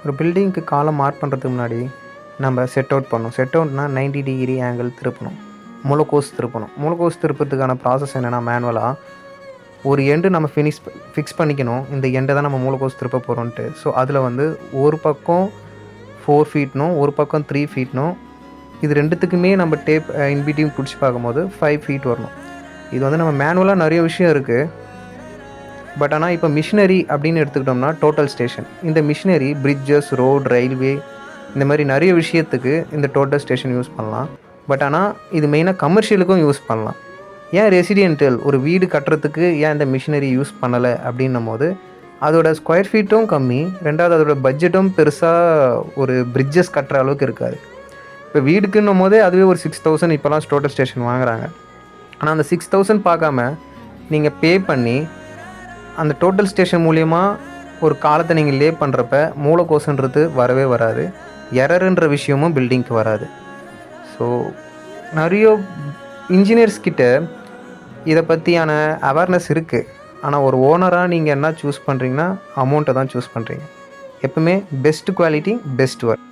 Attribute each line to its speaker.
Speaker 1: ஒரு பில்டிங்க்கு காலம் மார்க் பண்ணுறதுக்கு முன்னாடி நம்ம செட் அவுட் பண்ணணும். செட் அவுட்னா 90 டிகிரி ஆங்கிள் திருப்பணும். முழுக்கோஸ் திருப்பணும். முழுக்கோஸ் திருப்பத்துக்கான ப்ராசஸ் என்னென்னா, மேனுவலாக ஒரு எண்டு நம்ம ஃபிக்ஸ் பண்ணிக்கணும். இந்த எண்டை தான் நம்ம மூலக்கோஸ் திருப்ப போகிறோன்ட்டு. ஸோ அதில் வந்து ஒரு பக்கம் 4 ஃபீட்னும் ஒரு பக்கம் 3 ஃபீட்னும், இது ரெண்டுத்துக்குமே நம்ம டேப் இன்பிட்வீன் பிடிச்சி பார்க்கும்போது 5 ஃபீட் வரணும். இது வந்து நம்ம மேனுவலாக நிறைய விஷயம் இருக்குது. பட் ஆனால் இப்போ மிஷினரி அப்படின்னு எடுத்துக்கிட்டோம்னா டோட்டல் ஸ்டேஷன். இந்த மிஷினரி பிரிட்ஜஸ், ரோட், ரயில்வே இந்த மாதிரி நிறைய விஷயத்துக்கு இந்த டோட்டல் ஸ்டேஷன் யூஸ் பண்ணலாம். பட் ஆனால் இது மெயினாக கமர்ஷியலுக்கும் யூஸ் பண்ணலாம். ஏன் ரெசிடென்டல் ஒரு வீடு கட்டுறதுக்கு ஏன் இந்த மிஷினரி யூஸ் பண்ணலை அப்படின்னும் போது, அதோட ஸ்கொயர் ஃபீட்டும் கம்மி, ரெண்டாவது அதோட பட்ஜெட்டும் பெருசாக ஒரு பிரிட்ஜஸ் கட்டுற அளவுக்கு இருக்காது. இப்போ வீடுக்குன்னும் போதே அதுவே ஒரு 6000 இப்போலாம் டோட்டல் ஸ்டேஷன் வாங்குறாங்க. ஆனால் அந்த 6000 பார்க்காம நீங்கள் பே பண்ணி அந்த டோட்டல் ஸ்டேஷன் மூலிமா ஒரு காலத்தை நீங்கள் லே பண்ணுறப்ப மூலக்கோசுன்றது வரவே வராது. எரருன்ற விஷயமும் பில்டிங்க்கு வராது. ஸோ நிறைய இன்ஜினியர்ஸ் கிட்ட இதை பற்றியான அவேர்னஸ் இருக்குது. ஆனால் ஒரு ஓனராக நீங்கள் என்ன சூஸ் பண்ணுறீங்கன்னா அமௌண்ட்டை தான் சூஸ் பண்ணுறீங்க. எப்பவுமே பெஸ்ட் குவாலிட்டி, பெஸ்ட் ஒர்க்.